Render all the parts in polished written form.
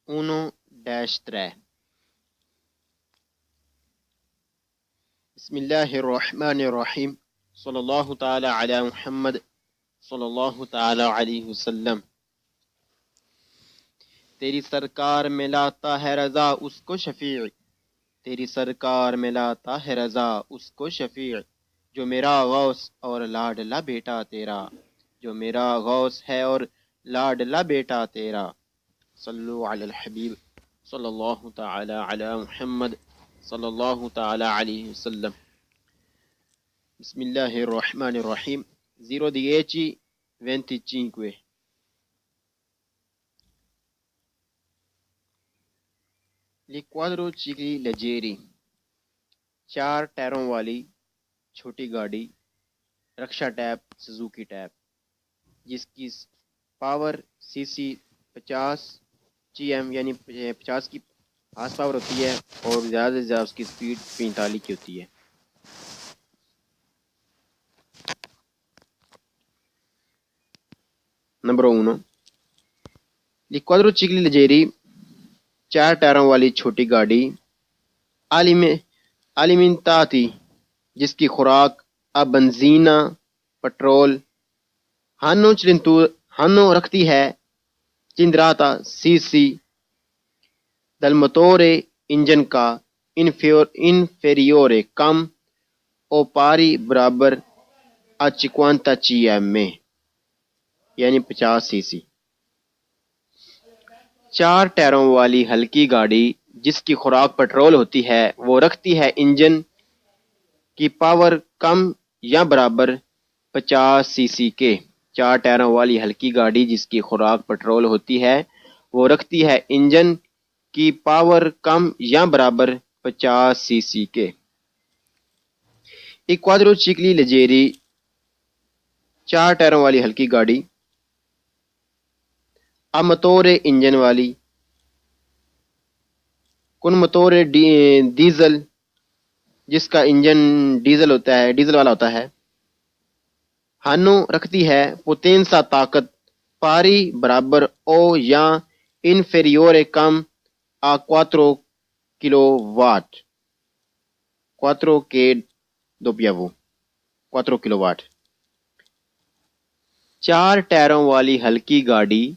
1-3 बिस्मिल्लाहिर्रहमानिर्रहीम सल्लल्लाहु ताला अला मुहम्मद सल्लल्लाहु ताला अलैहि वसल्लम। तेरी सरकार में लाता है रज़ा उसको शफीअ, तेरी सरकार में लाता है रज़ा उसको शफीअ, जो मेरा गौस और लाडला बेटा तेरा, जो मेरा गौस है और लाडला बेटा तेरा। सल्लु अलल हबीब सल्लल्लाहु ताला अला मुहम्मद सल्लल्लाहु ताला अलैहि वसल्लम। Bismillahirrahmanirrahim. 0:10-25 Li quadrocicli leggeri, 4 टायरों वाली छोटी गाड़ी, रक्षा टैप सुजुकी टैप, जिसकी पावर सीसी 50 GM यानी 50 की हार्स पावर होती है और ज़्यादा से ज़्यादा उसकी स्पीड 45 की होती है। नंबर 1 Li quadrocicli leggeri, 4 टायरों वाली छोटी गाड़ी, alimentati, जिसकी खुराक बेंजीना पेट्रोल, हनो रखती है चिंद्राता सीसी दल मोटोरे इंजन का इंफेरियोरे कम ओ पारी बराबर a 50 cm यानी 50 सीसी। 4 टायरों वाली हल्की गाड़ी जिसकी खुराक पेट्रोल होती है वो रखती है इंजन की पावर कम या बराबर 50 सीसी के। 4 टायरों वाली हल्की गाड़ी जिसकी खुराक पेट्रोल होती है वो रखती है इंजन की पावर कम या बराबर 50 सीसी के। एक क्वाड्रोचिक्ली लेजेरी, 4 टायरों वाली हल्की गाड़ी, अमतोरे इंजन वाली, कुन मतोरे डीजल, जिसका इंजन डीजल वाला होता है। हानो रखती है पोतेंसा ताकत पारी बराबर ओ या इनफेरियोरे कम a 4 किलोवाट, 4 के दोपियावो 4 किलोवाट। 4 टायरों वाली हल्की गाड़ी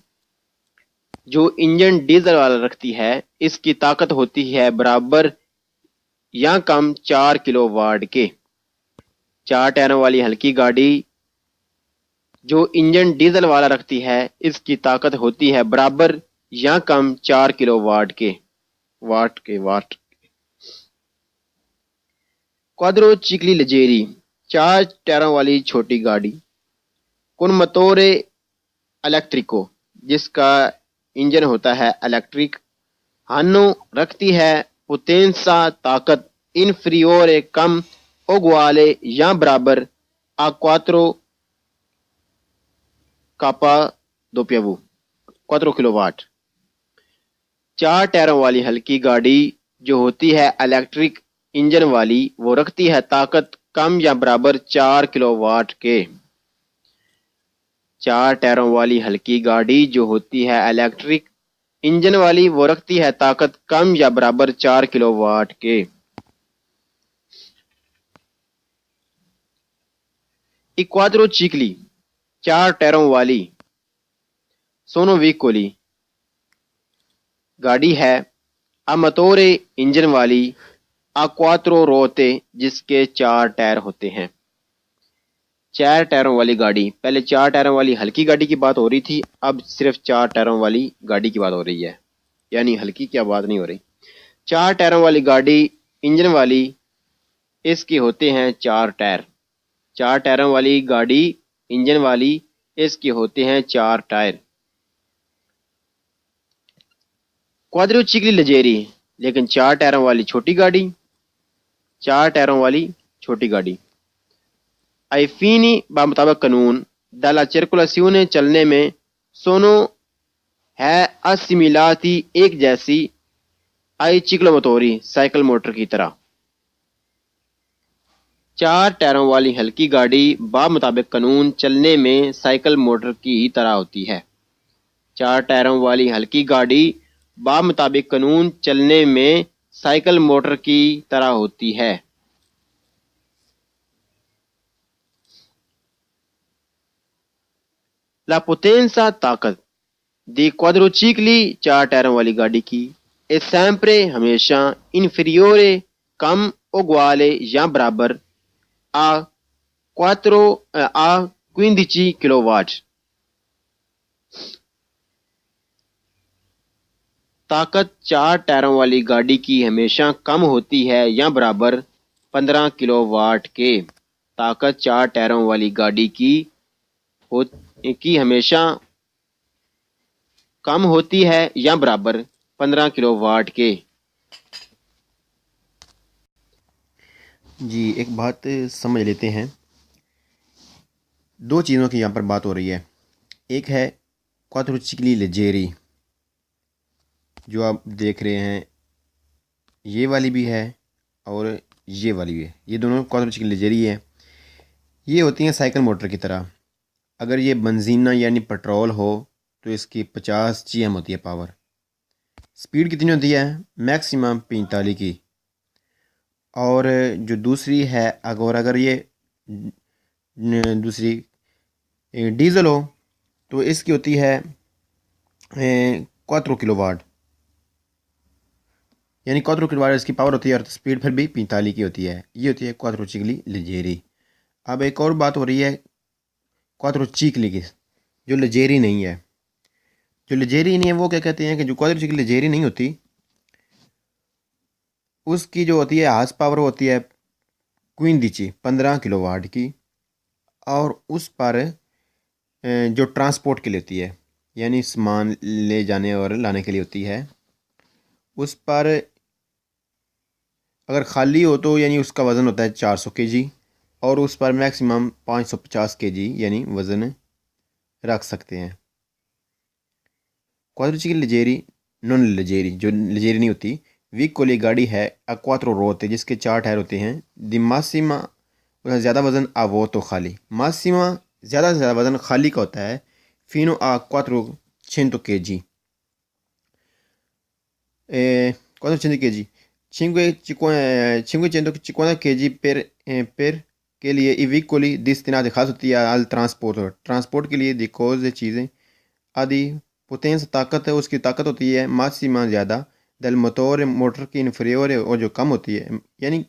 जो इंजन डीजल वाला रखती है इसकी ताकत होती है बराबर या कम 4 किलोवाट के। 4 टायरों वाली हल्की गाड़ी जो इंजन डीजल वाला रखती है इसकी ताकत होती है बराबर या कम 4 किलोवाट के। वाट क्वाड्रोचिक्ली लेजेरी, 4 टायरों वाली छोटी गाड़ी, कुन मोटोरे इलेक्ट्रिको, जिसका इंजन होता है इलेक्ट्रिक, हानो रखती है पोतेंसा ताकत इनफीरियोरे कम उगवाले या बराबर a 4 कापा दोपियावो 4 किलोवाट। 4 टायरों वाली हल्की गाड़ी जो होती है इलेक्ट्रिक इंजन वाली वो रखती है ताकत कम या बराबर 4 किलोवाट के। 4 टायरों वाली हल्की गाड़ी जो होती है इलेक्ट्रिक इंजन वाली वो रखती है ताकत कम या बराबर 4 किलोवाट के। एक क्वाड्रोचिक्ली, 4 टायरों वाली सोनोविकोली गाड़ी है, अमतोरे इंजन वाली a 4 रोते, जिसके 4 टायर होते हैं। 4 टायरों वाली गाड़ी, पहले 4 टायरों वाली हल्की गाड़ी की बात हो रही थी, अब सिर्फ 4 टायरों वाली गाड़ी की बात हो रही है, यानी हल्की की बात नहीं हो रही। 4 टायरों वाली गाड़ी इंजन वाली, इसके होते हैं 4 टायर। 4 टायरों वाली गाड़ी इंजन वाली, इसके होते हैं 4 टायर। क्वाड्रोचिक्ली लेजेरी, लेकिन 4 टायरों वाली छोटी गाड़ी, 4 टायरों वाली छोटी गाड़ी। आईफीनी बामुताबिक कानून डाला सर्कुलेशन चलने में सोनो है असिमिलाती एक जैसी आई चिक्लोमोटोरी साइकिल मोटर की तरह। 4 टायरों वाली हल्की गाड़ी बामुताबिक कानून चलने में साइकिल मोटर की ही तरह होती है। 4 टायरों वाली हल्की गाड़ी बामुताबिक कानून चलने में साइकिल मोटर की तरह होती है। ला पोतेंसा ताकत दी क्वाड्रोचिक्ली 4 टायरों वाली गाड़ी की ए सैम्प्रे हमेशा इन्फीरियोरे कम उगवाले या बराबर आ क्वात्रो आ 15 किलोवाट। ताकत 4 टायरों वाली गाड़ी की हमेशा कम होती है या बराबर 15 किलोवाट के। ताकत 4 टायरों वाली गाड़ी की हमेशा कम होती है या बराबर 15 किलोवाट के। जी एक बात समझ लेते हैं। दो चीज़ों की यहाँ पर बात हो रही है। एक है क्वाड्रोचिक्ली लेजेरी जो आप देख रहे हैं, ये वाली भी है और ये वाली भी है। ये दोनों क्वाड्रोचिक्ली लेजेरी है। ये होती हैं साइकिल मोटर की तरह। अगर ये बंजीना यानी पेट्रोल हो तो इसकी 50 GM होती है पावर। स्पीड कितनी होती है? मैक्सिमम 45 की। और जो दूसरी है, अगर ये दूसरी डीजल हो तो इसकी होती है 4 किलोवाट, यानी 4 किलोवाट इसकी पावर होती है और स्पीड फिर भी 45 की होती है। ये होती है क्वाड्रोचिक्ली लेजेरी। अब एक और बात हो रही है क्वाड्रोचिक्ली की, जो लेजेरी नहीं है। जो लेजेरी नहीं है वो क्या कहते हैं कि जो क्वाड्रोचिक्ली लेजेरी नहीं होती, उसकी जो होती है हार्स पावर होती है 15 किलोवाट की। और उस पर जो ट्रांसपोर्ट के लिए होती है, यानी सामान ले जाने और लाने के लिए होती है, उस पर अगर खाली हो तो यानी उसका वज़न होता है 400 kg और उस पर मैक्सिमम 550 kg यानी वज़न रख सकते हैं। क्वाड्रोचिक्ली लेजेरी नॉन लेजेरी, जो लेजेरी नहीं होती, वीक कोली गाड़ी है क्वात्रो रोते जिसके 4 टायर होते हैं। दी मासिमा ज़्यादा वज़न वो तो खाली मासिमा ज़्यादा से ज़्यादा वज़न खाली का होता है। Fino quattro 100 kg 400 kg 550 kg per के लिए इविक्वली destinati खास होती है al ट्रांसपोर्ट, ट्रांसपोर्ट के लिए दी कोज चीज़ें आदि। पोटेंस ताकत है, उसकी ताकत होती है मासिमा ज़्यादा दल मोटर मोटर की इन्फीरियर और जो कम होती है, यानी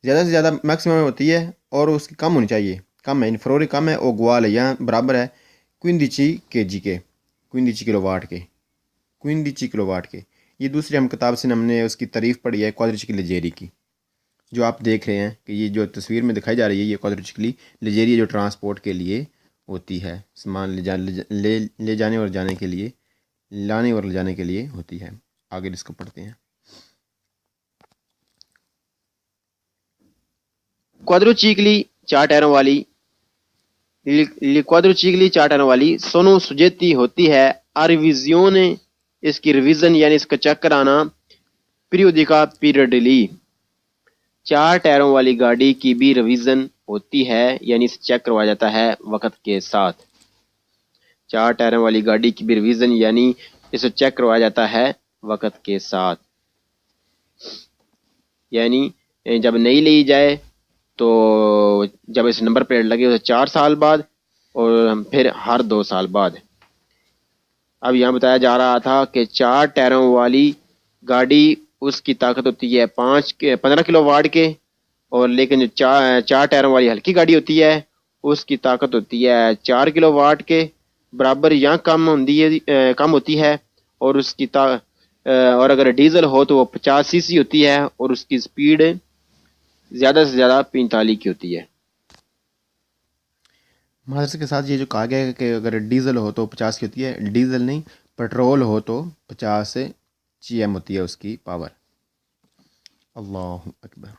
ज़्यादा से ज़्यादा मैक्सिमम होती है और उसकी कम होनी चाहिए। कम है, इन्फीरियर कम है और ग्वाल है यहाँ बराबर है 15 kg के, 15 किलोवाट के, 15 किलोवाट के। ये दूसरी हम किताब से हमने उसकी तारीफ़ पढ़ी है क्वाड्रोचिक्ली लेजेरी की। जो आप देख रहे हैं कि ये जो तस्वीर में दिखाई जा रही है ये क्वाड्रोचिक्ली लेजेरी जो ट्रांसपोर्ट के लिए होती है, सामान ले जाने और जाने के लिए, लाने और ले जाने के लिए होती है। आगे इसको पढ़ते हैं। क्वाड्रोचिक्ली 4 टायरों वाली क्वाड्रोचिक्ली 4 टायरों वाली सोनो सुजेती होती है। रिविजियोने इसकी रिवीजन यानी इसका चेक कराना पीरियोडिका पीरियडली। 4 टायरों वाली गाड़ी की भी रिवीजन होती है यानी इसे चेक करवाया जाता है वक्त के साथ। 4 टायरों वाली गाड़ी की भी रिवीजन यानी इसे चेक करवाया जाता है वक्त के साथ। यानी जब नई ली जाए तो जब इस नंबर प्लेट लगे उसे 4 साल बाद और फिर हर 2 साल बाद। अब यहाँ बताया जा रहा था कि 4 टायरों वाली गाड़ी उसकी ताकत होती है 15 किलोवाट के, और लेकिन जो 4 टायरों वाली हल्की गाड़ी होती है उसकी ताकत होती है 4 किलोवाट के बराबर या कम होती है। और और अगर डीजल हो तो वो 50 सीसी होती है और उसकी स्पीड ज़्यादा से ज़्यादा 45 की होती है। महाराष्ट्र के साथ ये जो कहा गया है कि अगर डीजल हो तो 50 की होती है, डीजल नहीं पेट्रोल हो तो 50 GM होती है उसकी पावर। अल्लाह अकबर।